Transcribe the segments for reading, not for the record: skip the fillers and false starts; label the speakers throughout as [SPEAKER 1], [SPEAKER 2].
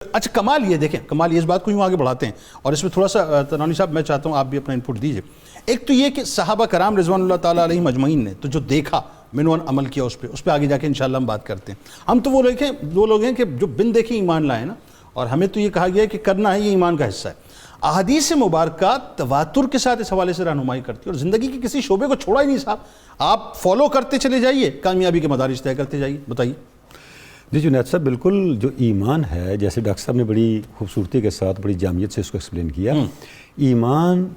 [SPEAKER 1] اچھا کمال یہ دیکھیں، کمال یہ اس بات کو یوں آگے بڑھاتے ہیں اور اس میں تھوڑا سا تنانی صاحب میں چاہتا ہوں آپ بھی اپنا انپٹ دیجئے۔ ایک تو یہ کہ صحابہ کرام رضوان اللہ تعالیٰ علیہم اجمعین نے تو جو دیکھا منوان عمل کیا اس پہ آگے جا کے انشاءاللہ ہم بات کرتے ہیں۔ ہم تو وہ لوگ ہیں کہ جو بن دیکھے ایمان لائے نا، اور ہمیں تو یہ کہا گیا ہے کہ کرنا ہے، یہ ایمان کا حصہ ہے۔ احادیث مبارکہ تواتر کے ساتھ اس حوالے سے رہنمائی کرتی ہے اور زندگی کے کسی شعبے کو چھوڑا ہی نہیں صاحب، آپ فالو کرتے چلے جائیے، کامیابی کے مدارج طے کرتے جائیے۔ بتائیے
[SPEAKER 2] جی جنید صاحب، بالکل جو ایمان ہے، جیسے ڈاکٹر صاحب نے بڑی خوبصورتی کے ساتھ بڑی جامعیت سے اس کو ایکسپلین کیا، ایمان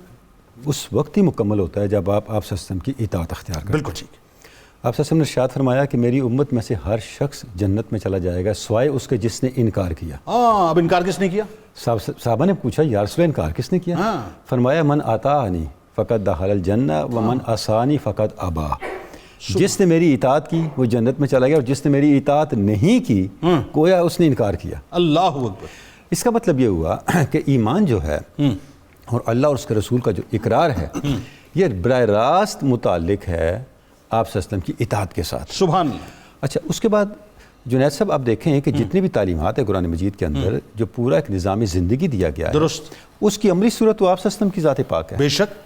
[SPEAKER 2] اس وقت ہی مکمل ہوتا ہے جب آپ صلی اللہ علیہ وسلم کی اطاعت اختیار کریں۔
[SPEAKER 1] بالکل ٹھیک ہے۔
[SPEAKER 2] آپ صلی اللہ علیہ وسلم نے ارشاد فرمایا کہ میری امت میں سے ہر شخص جنت میں چلا جائے گا سوائے اس کے جس نے انکار کیا۔
[SPEAKER 1] اب انکار کس نے کیا؟
[SPEAKER 2] صحابہ نے پوچھا یا رسول اللہ، انکار کس نے کیا؟ فرمایا من اطاعنی فقد دخل الجنہ ومن عصانی فقد ابا۔ جس نے میری اطاعت کی وہ جنت میں چلا گیا، اور جس نے میری اطاعت نہیں کی گویا اس نے انکار کیا۔
[SPEAKER 1] اللہ اکبر۔
[SPEAKER 2] اس کا مطلب یہ ہوا کہ ایمان جو ہے اور اللہ اور اس کے رسول کا جو اقرار ہے، یہ براہ راست متعلق ہے آپ صلی اللہ علیہ وسلم کی اطاعت کے ساتھ۔
[SPEAKER 1] سبحان اللہ۔
[SPEAKER 2] اچھا، اس کے بعد جنید صاحب آپ دیکھیں کہ جتنی بھی تعلیمات ہیں قرآن مجید کے اندر، جو پورا ایک نظام زندگی دیا گیا ہے،
[SPEAKER 1] درست،
[SPEAKER 2] اس کی عملی صورت تو آپ صلی اللہ علیہ وسلم کی ذات پاک ہے۔
[SPEAKER 1] بے شک۔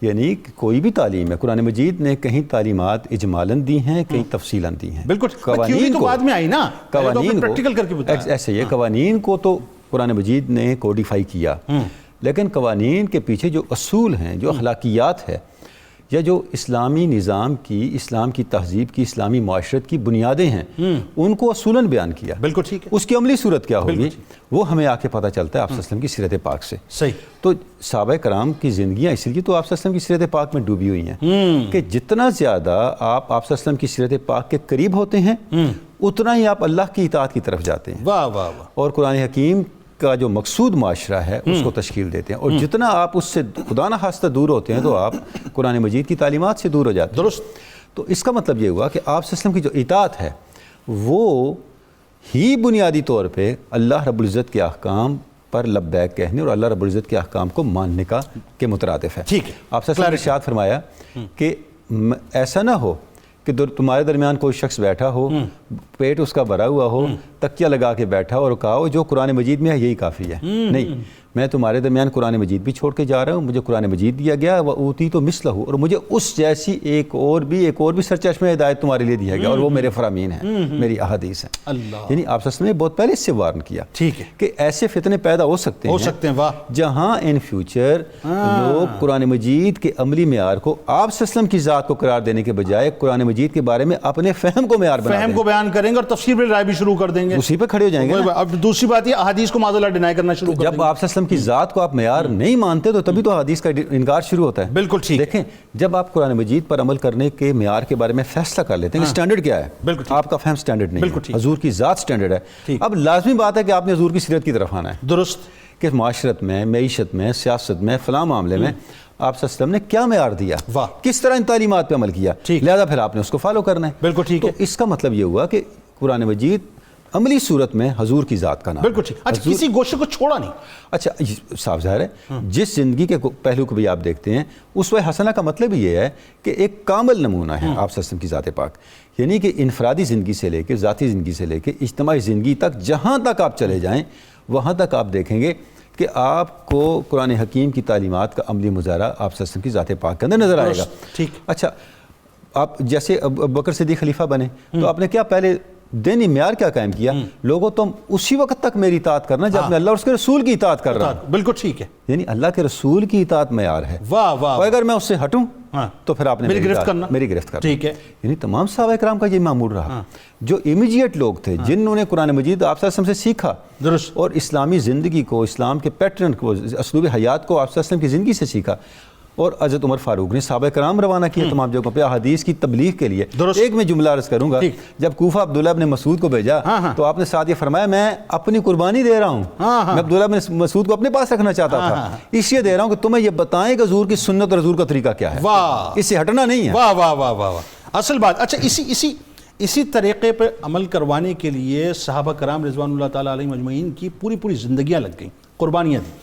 [SPEAKER 2] یعنی کوئی بھی تعلیم ہے، قرآن مجید نے کہیں تعلیمات اجمالاً دی ہیں، کہیں تفصیلاً دی ہیں۔
[SPEAKER 1] بالکل، قوانین کو بعد میں آئی نا،
[SPEAKER 2] قوانین
[SPEAKER 1] پریکٹیکل کر کے بتایا۔
[SPEAKER 2] ایسے یہ قوانین کو تو قرآن مجید نے کوڈیفائی کیا، لیکن قوانین کے پیچھے جو اصول ہیں، جو اخلاقیات ہے، یا جو اسلامی نظام کی، اسلام کی تہذیب کی، اسلامی معاشرت کی بنیادیں ہیں، ان کو اصولاً بیان کیا۔
[SPEAKER 1] بالکل ٹھیک ہے۔
[SPEAKER 2] اس کی عملی صورت کیا ہوگی وہ ہمیں آ کے پتہ چلتا ہے آپ صلی اللہ علیہ وسلم کی سیرت پاک سے۔
[SPEAKER 1] صحیح۔
[SPEAKER 2] تو صحابہ کرام کی زندگیاں اس لیے تو آپ صلی اللہ علیہ وسلم کی سیرت پاک میں ڈوبی ہوئی ہیں کہ جتنا زیادہ آپ صلی اللہ علیہ وسلم کی سیرت پاک کے قریب ہوتے ہیں، اتنا ہی آپ اللہ کی اطاعت کی طرف جاتے ہیں،
[SPEAKER 1] واہ واہ واہ،
[SPEAKER 2] اور قرآن حکیم کا جو مقصود معاشرہ ہے اس کو تشکیل دیتے ہیں۔ اور جتنا آپ اس سے خدا نخواستہ دور ہوتے ہیں تو آپ قرآن مجید کی تعلیمات سے دور ہو جاتے ہیں۔
[SPEAKER 1] درست۔
[SPEAKER 2] تو اس کا مطلب یہ ہوا کہ آپ صلی اللہ علیہ وسلم کی جو اطاعت ہے وہ ہی بنیادی طور پہ اللہ رب العزت کے احکام پر لبیک کہنے اور اللہ رب العزت کے احکام کو ماننے کے مترادف ہے۔
[SPEAKER 1] ٹھیک ہے۔
[SPEAKER 2] آپ صلی اللہ علیہ وسلم نے ارشاد فرمایا کہ ایسا نہ ہو کہ تمہارے درمیان کوئی شخص بیٹھا ہو، پیٹ اس کا بھرا ہوا ہو، تکیہ لگا کے بیٹھا ہو اور کہا ہو جو قرآن مجید میں ہے یہی کافی ہے۔ نہیں، میں تمہارے درمیان قرآن مجید بھی چھوڑ کے جا رہا ہوں، مجھے قرآن مجید دیا گیا وَأُوتِیتُ مِثْلَهُ، اور مجھے اس جیسی ایک اور بھی سرچشمہ ہدایت تمہارے لیے دیا گیا، اور وہ میرے فرامین ہیں، میری احادیث ہیں۔
[SPEAKER 1] اللہ،
[SPEAKER 2] یعنی آپ صلی اللہ علیہ وسلم نے بہت پہلے اس سے وارن کیا
[SPEAKER 1] ٹھیک ہے،
[SPEAKER 2] کہ ایسے فتنے پیدا ہو سکتے ہیں
[SPEAKER 1] واہ،
[SPEAKER 2] جہاں ان فیوچر لوگ قرآن مجید کے عملی معیار کو آپ صلی اللہ علیہ وسلم کی ذات کو قرار دینے کے بجائے قرآن مجید کے بارے میں اپنے فہم کو معیار بنا
[SPEAKER 1] فہم کو بیان کریں گے اور تفسیر میں رائے بھی شروع کر دیں گے،
[SPEAKER 2] اسی پہ کھڑے ہو جائیں گے۔
[SPEAKER 1] اب دوسری بات یہ احادیث کو معاذ اللہ ڈینائی کرنا شروع کر دیں گے۔
[SPEAKER 2] جب آپ صلی اللہ علیہ وسلم کی ذات کو آپ معیار نہیں مانتے تو تبھی تو حدیث کا انکار شروع ہوتا ہے۔
[SPEAKER 1] بالکل ٹھیک۔
[SPEAKER 2] دیکھیں، جب آپ قرآن مجید پر عمل کرنے کے معیار کے بارے میں فیصلہ کر لیتے ہیں کہ سٹینڈرڈ کیا ہے،
[SPEAKER 1] بالکل
[SPEAKER 2] آپ کا فہم سٹینڈرڈ نہیں ہے، حضور کی ذات سٹینڈرڈ ہے، اب لازمی بات ہے کہ آپ نے حضور کی سیرت کی طرف آنا ہے۔
[SPEAKER 1] درست۔
[SPEAKER 2] کہ معاشرت میں، معیشت میں، سیاست میں، فلاں معاملے میں آپ صلی اللہ علیہ وسلم نے کیا معیار دیا، کس طرح ان تعلیمات پہ عمل کیا، لہذا پھر آپ نے اس کو فالو کرنا ہے۔
[SPEAKER 1] بالکل ٹھیک ہے۔
[SPEAKER 2] تو اس کا مطلب یہ ہوا کہ قرآن مجید عملی صورت میں حضور کی ذات کا نام۔
[SPEAKER 1] بالکل ٹھیک۔ اچھا، کسی گوشے کو چھوڑا نہیں۔
[SPEAKER 2] اچھا، صاف ظاہر ہے جس زندگی کے پہلو کو بھی آپ دیکھتے ہیں، اسوہ حسنہ کا مطلب یہ ہے کہ ایک کامل نمونہ ہے آپ صلی اللہ علیہ وسلم کی ذات پاک، یعنی کہ انفرادی زندگی سے لے کے، ذاتی زندگی سے لے کے اجتماعی زندگی تک جہاں تک آپ چلے جائیں وہاں تک آپ دیکھیں گے کہ آپ کو قرآن حکیم کی تعلیمات کا عملی مظاہرہ آپ صلی اللہ علیہ وسلم کی ذات پاک کے اندر نظر آئے گا۔
[SPEAKER 1] ٹھیک۔
[SPEAKER 2] اچھا، آپ جیسے ابو بکر صدیق خلیفہ بنے تو آپ نے کیا پہلے دینی معیار کیا قائم کیا؟ لوگوں تم اسی وقت تک میری اطاعت کرنا جب میں اللہ اور اس کے رسول کی اطاعت کر رہا ہوں۔
[SPEAKER 1] بالکل ٹھیک ہے۔
[SPEAKER 2] یعنی اللہ کے رسول کی اطاعت معیار ہے،
[SPEAKER 1] واہ واہ،
[SPEAKER 2] اور اگر میں اس سے ہٹوں تو پھر آپ نے
[SPEAKER 1] میری گرفت کرنا۔ ٹھیک ہے۔
[SPEAKER 2] یعنی تمام صحابہ کرام کا یہ معمول رہا، جو امیجیٹ لوگ تھے جنہوں نے قرآن مجید آپ صلی اللہ علیہ وسلم سے سیکھا،
[SPEAKER 1] درست،
[SPEAKER 2] اور اسلامی زندگی کو، اسلام کے پیٹرن کو، اسلوب حیات کو آپ صلی اللہ علیہ وسلم کی زندگی سے سیکھا، اور حضرت عمر فاروق نے صحابہ کرام روانہ کیا تمام جگہوں پہ احادیث کی تبلیغ کے لیے۔ ایک میں جملہ عرض کروں گا، جب کوفہ عبداللہ ابن مسعود کو بھیجا تو آپ نے ساتھ یہ فرمایا میں اپنی قربانی دے رہا ہوں، میں عبداللہ ابن مسعود کو اپنے پاس رکھنا چاہتا تھا، اس لیے دے رہا ہوں کہ تمہیں یہ بتائیں کہ حضور کی سنت اور حضور کا طریقہ کیا ہے، اس سے ہٹنا نہیں ہے۔
[SPEAKER 1] واہ واہ واہ واہ، اصل بات۔ اچھا، اسی طریقے پر عمل کروانے کے لیے صحابہ کرام رضوان اللہ تعالیٰ علیہم اجمعین کی پوری زندگیاں لگ گئیں، قربانیاں دیں۔